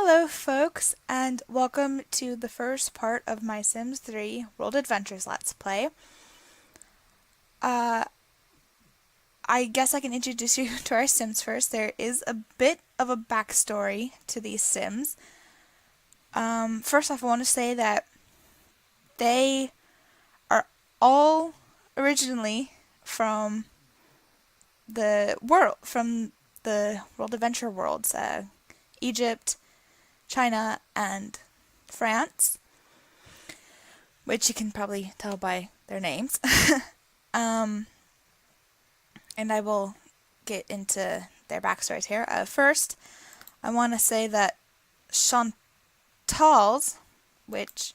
Hello, folks, and welcome to the first part of my Sims 3 World Adventures Let's Play. Uh, I guess I can introduce you to our Sims first. There is a bit of a backstory to these Sims. First off, I want to say that they are all originally from the World Adventure worlds, Egypt, China, and France, which you can probably tell by their names. um, and I will get into their backstories here. First, I want to say that Chantal's, which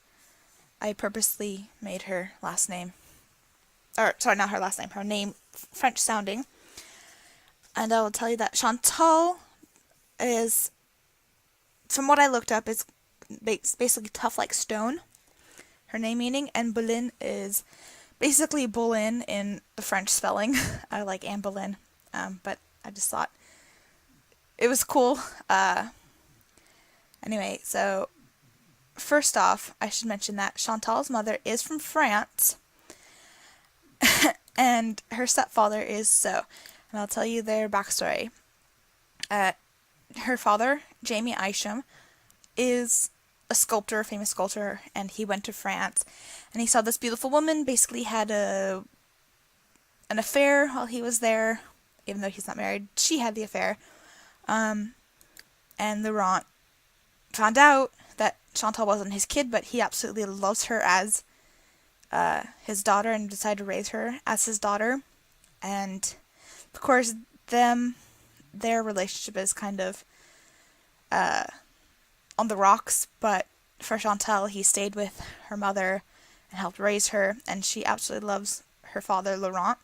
I purposely made her last name, or sorry, not her last name, her name French sounding. And I will tell you that Chantal is, from what I looked up, is basically tough like stone, her name meaning, and Boleyn is basically Boleyn in the French spelling. I like Anne Boleyn, but I just thought it was cool. Anyway, so first off, I should mention that Chantal's mother is from France, and her stepfather is so. And I'll tell you their backstory. Her father, Jamie Isham, is a sculptor, a famous sculptor, and he went to France, and he saw this beautiful woman, basically had an affair while he was there, even though he's not married. She had the affair, and Laurent found out that Chantal wasn't his kid, but he absolutely loves her as his daughter and decided to raise her as his daughter. And of course, their relationship is kind of on the rocks, but for Chantal, he stayed with her mother and helped raise her, and she absolutely loves her father, Laurent,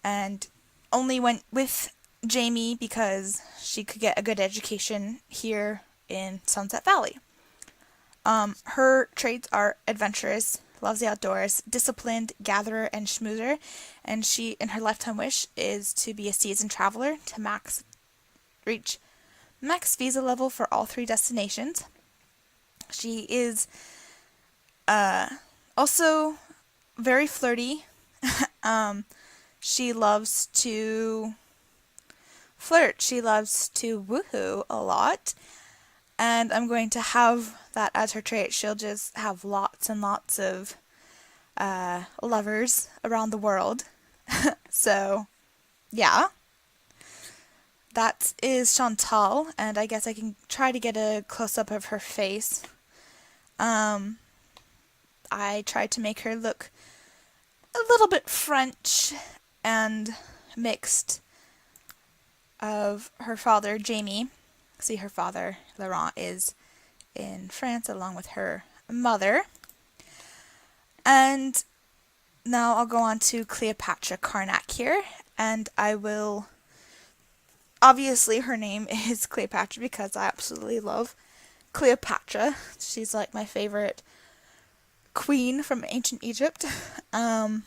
and only went with Jamie because she could get a good education here in Sunset Valley. Her traits are adventurous, loves the outdoors, disciplined, gatherer, and schmoozer, and she, in her lifetime wish, is to be a seasoned traveler to reach max visa level for all 3 destinations. She is also very flirty. She loves to flirt. She loves to woohoo a lot. And I'm going to have that as her trait. She'll just have lots and lots of lovers around the world. So, yeah. That is Chantal, and I guess I can try to get a close-up of her face. I tried to make her look a little bit French and mixed of her father, Jamie. See, her father, Laurent, is in France along with her mother. And now I'll go on to Cleopatra Karnak here, and I will... Obviously, her name is Cleopatra because I absolutely love Cleopatra. She's like my favorite queen from ancient Egypt. And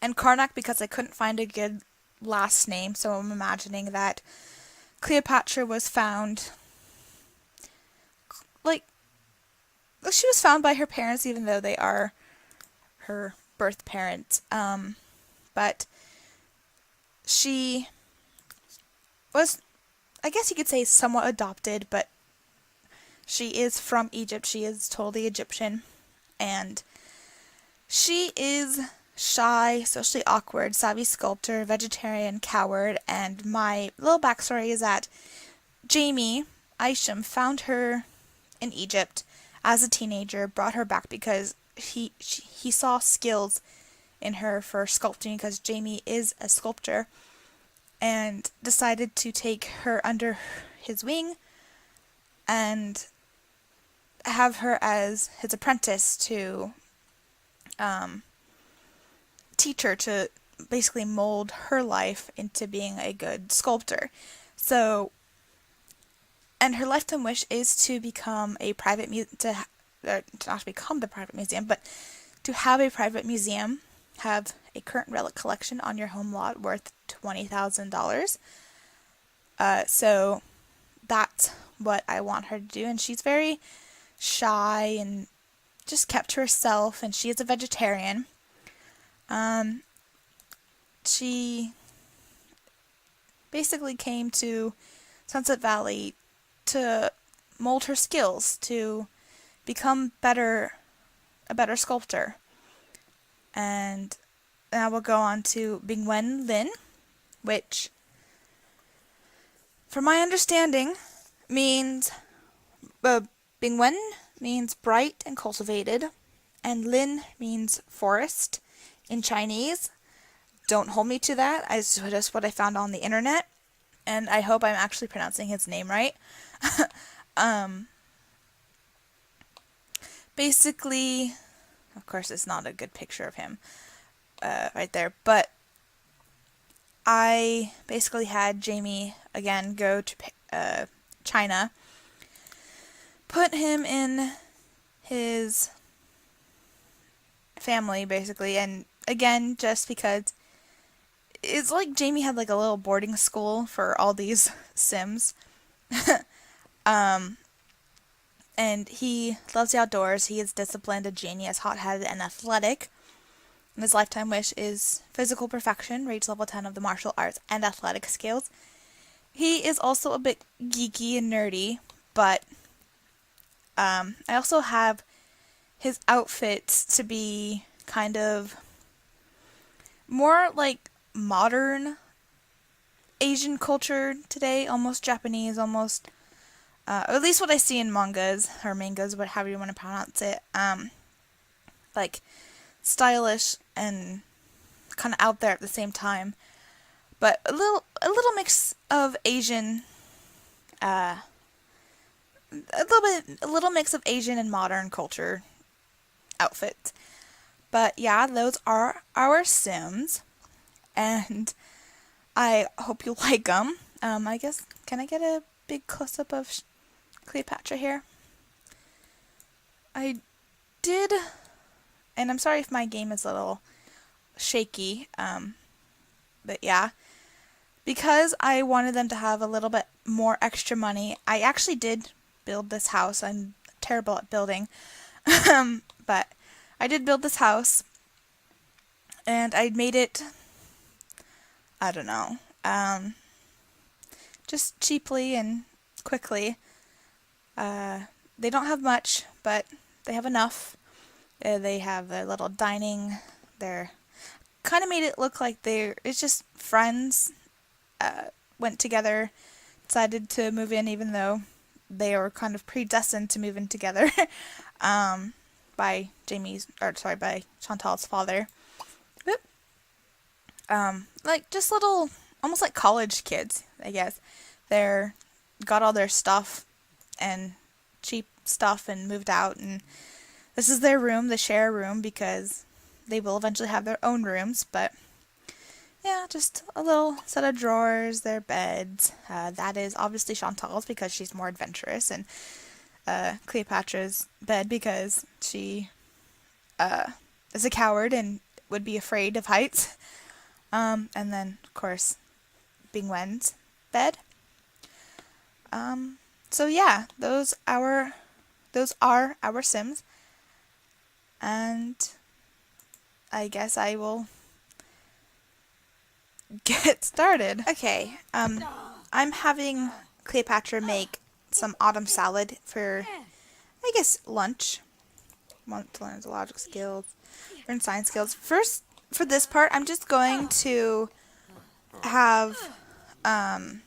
Karnak because I couldn't find a good last name, so I'm imagining that Cleopatra was found, she was found by her parents, even though they are her birth parents. But she was, I guess you could say, somewhat adopted, but she is from Egypt. She is totally Egyptian, and she is shy, socially awkward, savvy sculptor, vegetarian, coward, and my little backstory is that Jamie Isham found her in Egypt as a teenager, brought her back because he saw skills in her for sculpting, because Jamie is a sculptor, and decided to take her under his wing and have her as his apprentice to teach her to basically mold her life into being a good sculptor. So, and her lifetime wish is to become a private not to become the private museum, but to have a private museum, have a current relic collection on your home lot worth $20,000. So that's what I want her to do. And she's very shy and just kept to herself, and she is a vegetarian. She basically came to Sunset Valley to mold her skills to become a better sculptor. And now we'll go on to Bingwen Lin, which, from my understanding, means Bingwen means bright and cultivated, and Lin means forest in Chinese. Don't hold me to that. It's just what I found on the internet, and I hope I'm actually pronouncing his name right. Basically, of course, it's not a good picture of him right there, but I basically had Jamie again go to China, put him in his family basically, and again, just because it's like Jamie had like a little boarding school for all these Sims. And he loves the outdoors. He is disciplined, a genius, hot-headed, and athletic. And his lifetime wish is physical perfection, reach level 10 of the martial arts and athletic skills. He is also a bit geeky and nerdy, but I also have his outfits to be kind of more like modern Asian culture today, almost Japanese, almost, at least what I see in mangas, or mangas, whatever you want to pronounce it, like stylish and kind of out there at the same time, but a little mix of Asian, a little mix of Asian and modern culture outfits. But yeah, those are our Sims, and I hope you like them. I guess, can I get a big close-up of Cleopatra here? I did, and I'm sorry if my game is a little shaky, but yeah, because I wanted them to have a little bit more extra money, I actually did build this house. I'm terrible at building, but I did build this house, and I made it, I don't know, just cheaply and quickly. They don't have much, but they have enough. They have their little dining. They're kind of made it look like it's just friends, went together, decided to move in, even though they were kind of predestined to move in together. By by Chantal's father. Whoop. Like just little, almost like college kids, I guess. They're got all their stuff and cheap stuff and moved out, and this is their room. They share a room because they will eventually have their own rooms, but yeah, just a little set of drawers, their beds. That is obviously Chantal's because she's more adventurous, and Cleopatra's bed because she is a coward and would be afraid of heights. And then, of course, Bingwen's bed. So yeah, those are our Sims. And I guess I will get started. Okay, I'm having Cleopatra make some autumn salad for, I guess, lunch. Want to learn the logic skills, learn science skills. First, for this part, I'm just going to have them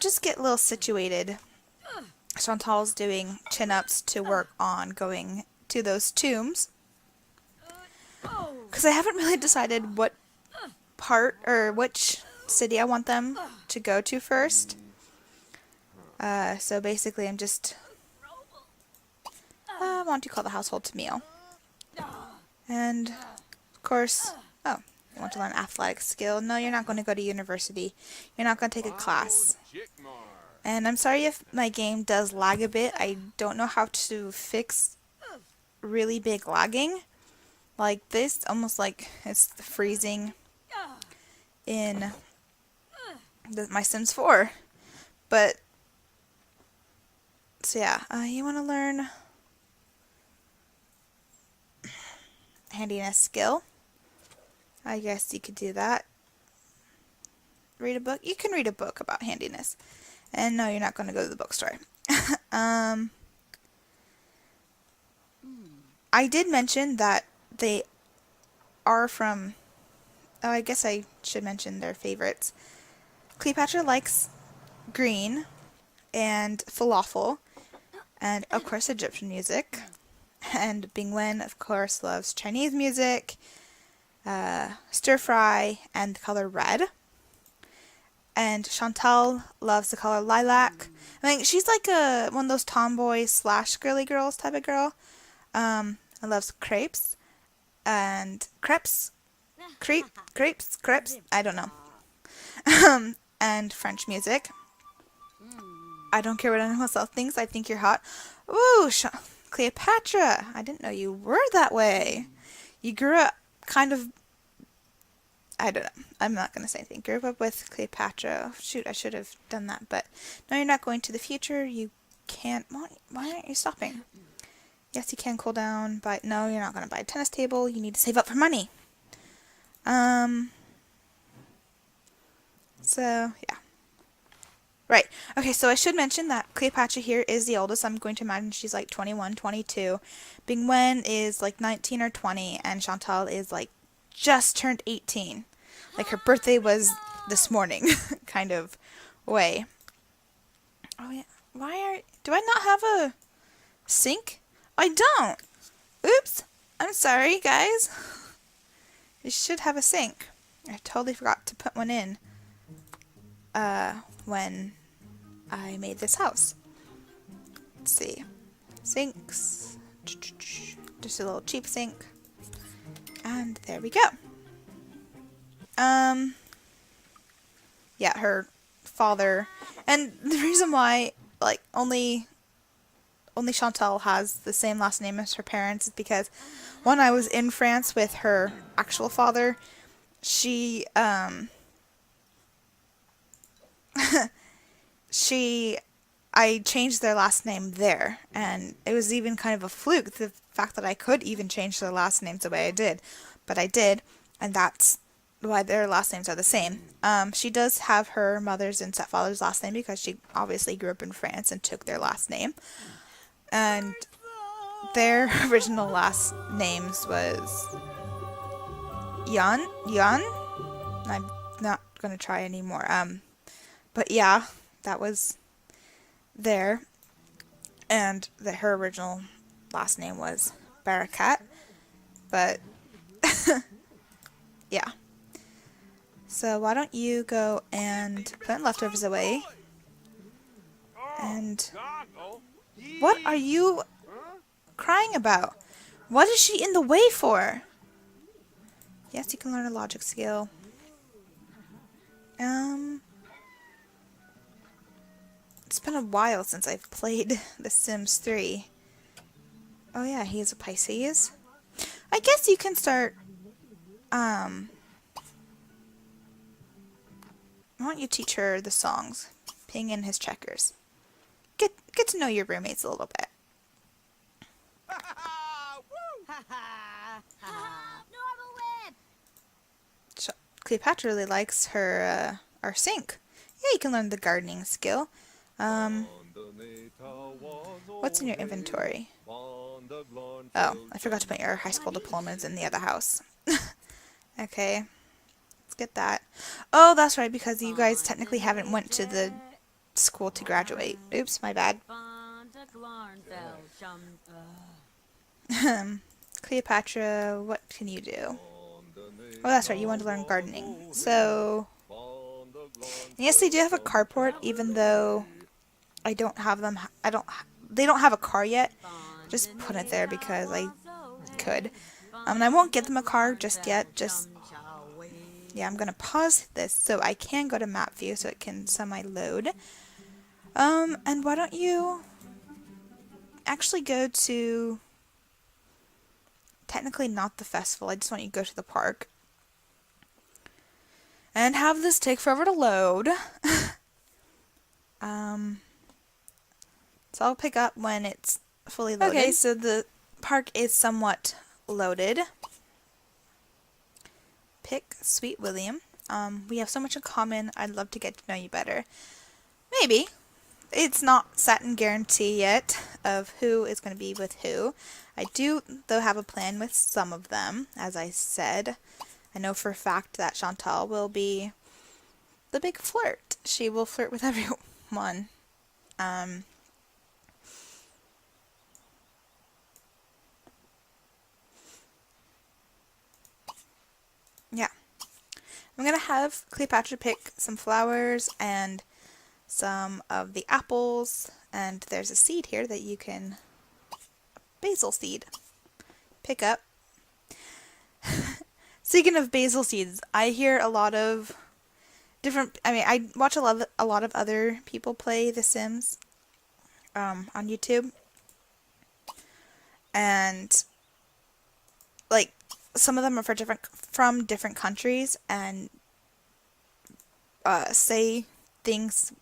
just get a little situated. Chantal's doing chin-ups to work on going to those tombs, because I haven't really decided what part or which city I want them to go to first. So basically I'm just I want to call the household to meal. And of course, oh, you want to learn athletic skill? No, you're not going to go to university. You're not going to take a class. And I'm sorry if my game does lag a bit. I don't know how to fix really big lagging like this, almost like it's freezing in my Sims 4. But So yeah, you want to learn handiness skill. I guess you could do that. Read a book. You can read a book about handiness. And no, you're not going to go to the bookstore. I did mention that they are from... Oh, I guess I should mention their favorites. Cleopatra likes green and falafel and, of course, Egyptian music. And Bingwen, of course, loves Chinese music, stir fry, and the color red. And Chantal loves the color lilac. I mean, she's like one of those tomboy / girly girls type of girl. And loves crepes and crepes. Crepes. I don't know. And French music. I don't care what anyone else thinks. I think you're hot. Ooh, Cleopatra. I didn't know you were that way. You grew up kind of... I don't know. I'm not going to say anything. Grew up with Cleopatra. Oh, shoot, I should have done that. But no, you're not going to the future. You can't... Why aren't you stopping? Yes, you can cool down, but no, you're not going to buy a tennis table. You need to save up for money. So, yeah. Right. Okay, so I should mention that Cleopatra here is the oldest. I'm going to imagine she's like 21, 22. Bingwen is like 19 or 20, and Chantal is like just turned 18. Like her birthday was this morning, kind of way. Oh yeah. Do I not have a sink? I don't. Oops. I'm sorry, guys. You should have a sink. I totally forgot to put one in. When I made this house. Let's see. Sinks. Just a little cheap sink. And there we go. Yeah, her father. And the reason why, like, only Chantal has the same last name as her parents is because when I was in France with her actual father, I changed their last name there, and it was even kind of a fluke, the fact that I could even change their last names the way I did, but I did, and that's why their last names are the same. She does have her mother's and stepfather's last name because she obviously grew up in France and took their last name, and their original last names was Yan. I'm not going to try anymore. But yeah, that was there. And her original last name was Barakat. But, yeah. So why don't you go and put leftovers away. And what are you crying about? What is she in the way for? Yes, you can learn a logic skill. It's been a while since I've played The Sims 3. Oh yeah, he is a Pisces. I guess you can start, why don't you teach her the songs? Ping in his checkers. Get to know your roommates a little bit. Cleopatra really likes her, our sink. Yeah, you can learn the gardening skill. What's in your inventory? Oh, I forgot to put your high school diplomas in the other house. Okay, let's get that. Oh, that's right, because you guys technically haven't went to the school to graduate. Oops, my bad. Cleopatra, what can you do? Oh, that's right, you want to learn gardening. So, yes, they do have a carport, even though I don't have them. They don't have a car yet. Just put it there because I could. And I won't get them a car just yet. Yeah, I'm gonna pause this so I can go to map view so it can semi-load. And why don't you actually go to, technically not the festival, I just want you to go to the park. And have this take forever to load. So I'll pick up when it's fully loaded. Okay, so the park is somewhat loaded. Pick Sweet William. We have so much in common. I'd love to get to know you better. Maybe. It's not set and guarantee yet of who is going to be with who. I do, though, have a plan with some of them, as I said. I know for a fact that Chantal will be the big flirt. She will flirt with everyone. Yeah. I'm going to have Cleopatra pick some flowers and some of the apples, and there's a seed here that you can, basil seed, pick up. Speaking of basil seeds, I hear a lot of different, I watch a lot of other people play The Sims on YouTube, and like some of them are from different countries, and say things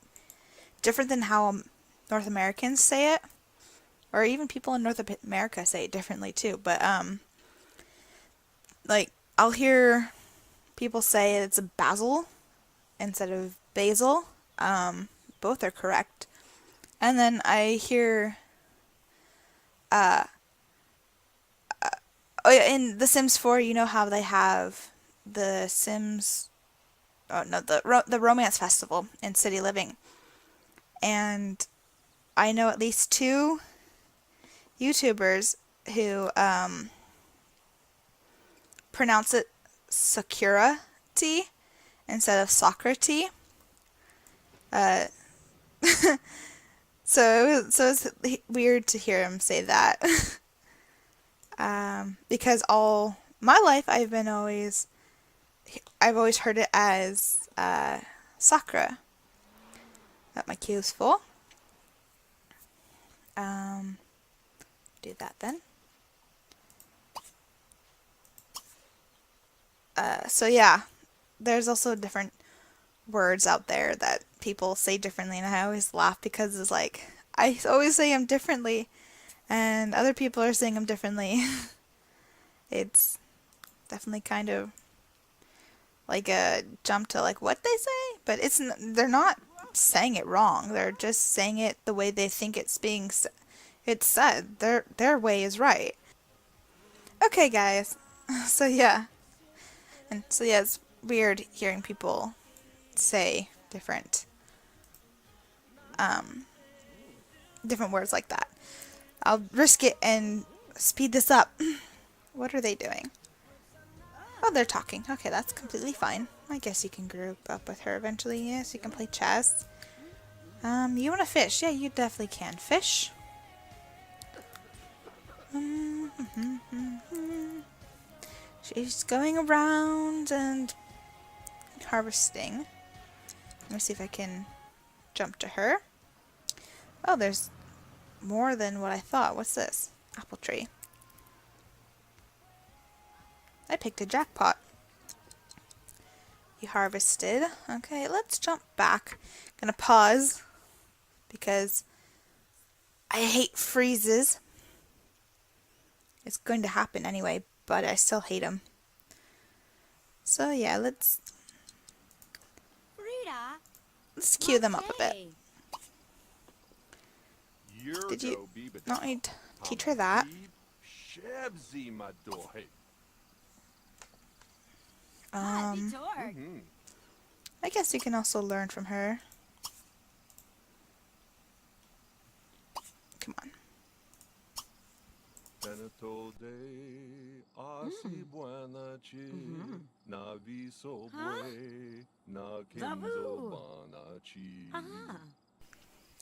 different than how North Americans say it, or even people in North America say it differently too. But like I'll hear people say it's a basil instead of basil. Both are correct. And then I hear in The Sims 4, you know how they have the Sims, the Romance Festival in City Living. And I know at least 2 YouTubers who pronounce it Sakura tea instead of Socrates. So it's weird to hear him say that. Because all my life I've always heard it as Sakura. That my queue is full. Do that then. So yeah, there's also different words out there that people say differently, and I always laugh because it's like, I always say them differently, and other people are saying them differently. It's definitely kind of like a jump to like what they say, but they're not saying it wrong. They're just saying it the way they think it's said. Their way is right. Okay, guys. So yeah, it's weird hearing people say different words like that. I'll risk it and speed this up. What are they doing? Oh, they're talking. Okay, that's completely fine. I guess you can group up with her eventually. Yes, you can play chess. You want to fish? Yeah, you definitely can fish. She's going around and harvesting. Let me see if I can jump to her. Oh, there's more than what I thought. What's this? Apple tree. I picked a jackpot. You harvested. Okay, let's jump back. Gonna pause because I hate freezes. It's going to happen anyway, but I still hate them. So yeah, let's cue them up a bit. Did you not need to teach her that? I guess you can also learn from her. Come on.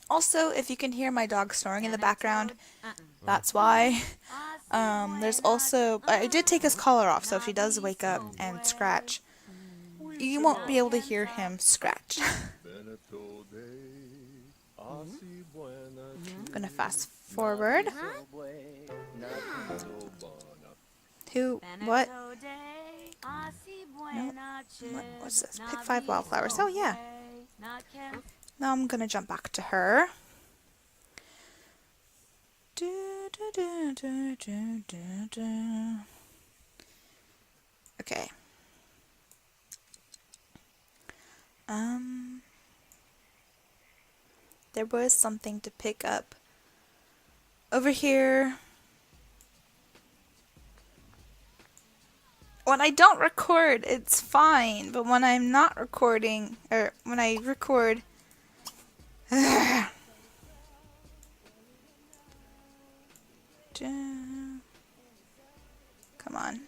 Also, if you can hear my dog snoring in the background, that's why. There's also, I did take his collar off, so if he does wake up and scratch, you won't be able to hear him scratch. I'm gonna fast forward. What? No. What's this? Pick 5 wildflowers. Oh, yeah. Now I'm gonna jump back to her. Okay. There was something to pick up over here. When I don't record, it's fine, but when I'm not recording, or when I record, come on.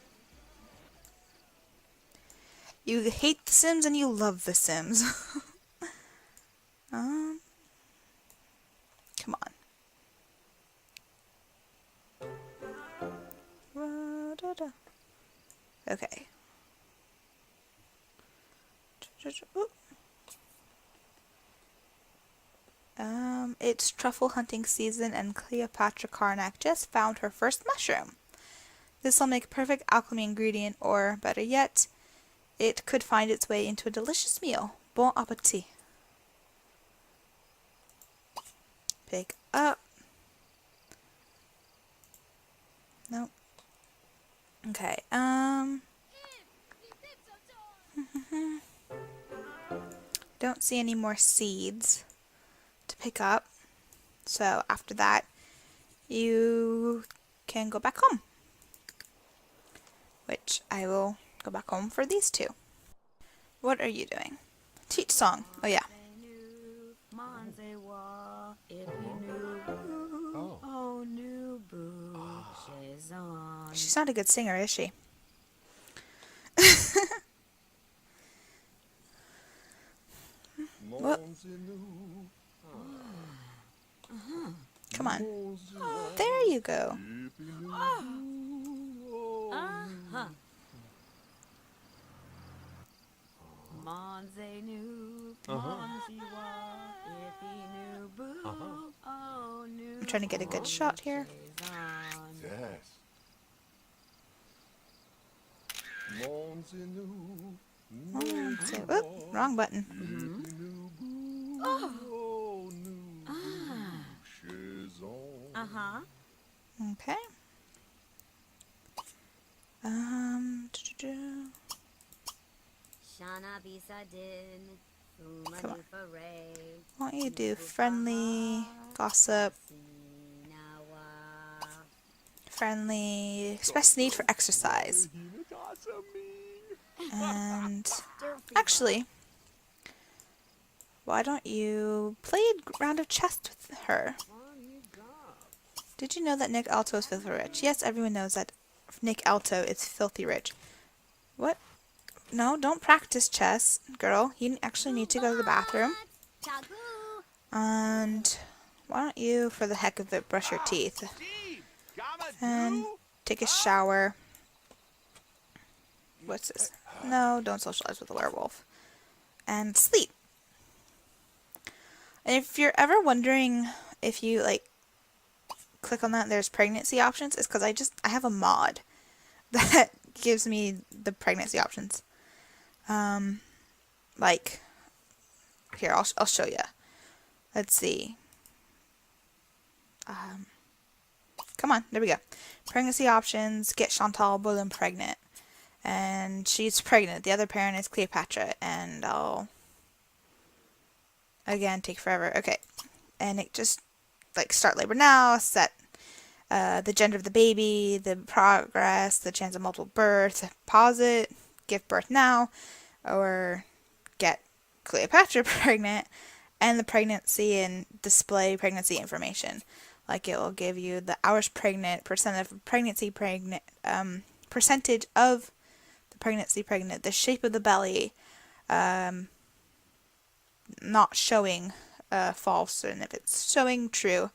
You hate The Sims and you love The Sims. Come on. Okay. It's truffle hunting season and Cleopatra Karnak just found her first mushroom. This will make a perfect alchemy ingredient, or better yet, it could find its way into a delicious meal. Bon appetit. Pick up. Nope. Okay, don't see any more seeds to pick up. So after that, you can go back home. Which I will go back home for these two. What are you doing? Teach song. Oh yeah. She's not a good singer, is she? Whoop. Come on. There you go. I'm trying to get a good shot here. Yes. Oop, wrong button. Okay. Come on. Why don't you do friendly, gossip, friendly, express need for exercise. And actually, why don't you play a round of chess with her? Did you know that Nick Alto is filthy rich? Yes, everyone knows that Nick Alto is filthy rich. What? No, don't practice chess, girl. You actually need to go to the bathroom. And why don't you, for the heck of it, brush your teeth? And take a shower. What's this? No, don't socialize with a werewolf. And sleep. And if you're ever wondering if you, like, click on that and there's pregnancy options, it's because I have a mod that gives me the pregnancy options. Like, here, I'll show you. Let's see. Come on, there we go. Pregnancy options, get Chantal Boulin pregnant. And she's pregnant. The other parent is Cleopatra. And I'll, again, take forever. Okay. And it just, like, start labor now, set the gender of the baby, the progress, the chance of multiple birth, pause it, give birth now, or get Cleopatra pregnant, and the pregnancy and display pregnancy information. Like, it will give you the hours pregnant, percent of pregnancy pregnant, percentage of the pregnancy pregnant, the shape of the belly, not showing false, and if it's showing true.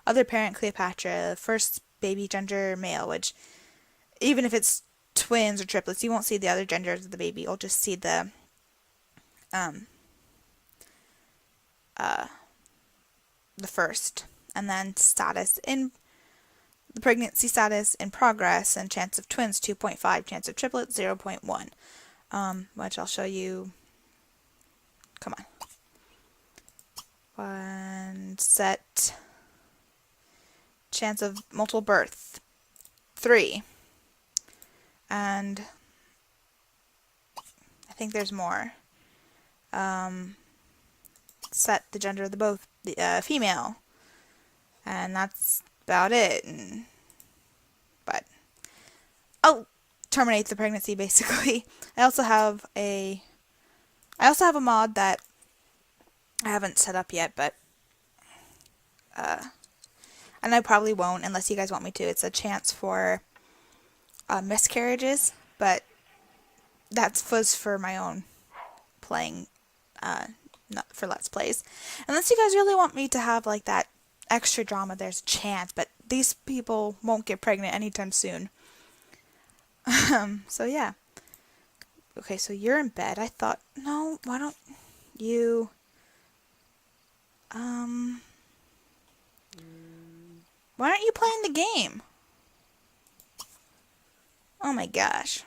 Other parent Cleopatra, first baby gender male, which even if it's twins or triplets, you won't see the other genders of the baby. You'll just see the first, and then status in the pregnancy status in progress, and chance of twins 2.5, chance of triplets 0.1, which I'll show you. Come on. One set chance of multiple birth, 3. And I think there's more. Set the gender of the female, and that's about it. But I'll terminate the pregnancy basically. I also have a mod that I haven't set up yet, but and I probably won't unless you guys want me to. It's a chance for miscarriages, but that was for my own playing, not for Let's Plays. Unless you guys really want me to have like that extra drama, there's a chance, but these people won't get pregnant anytime soon. So yeah. Okay, so you're in bed. I thought, no, why don't you, why aren't you playing the game? Oh my gosh.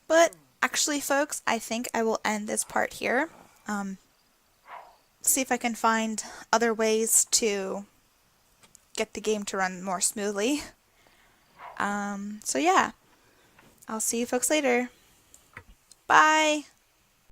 But actually, folks, I think I will end this part here. See if I can find other ways to get the game to run more smoothly. So yeah, I'll see you folks later. Bye!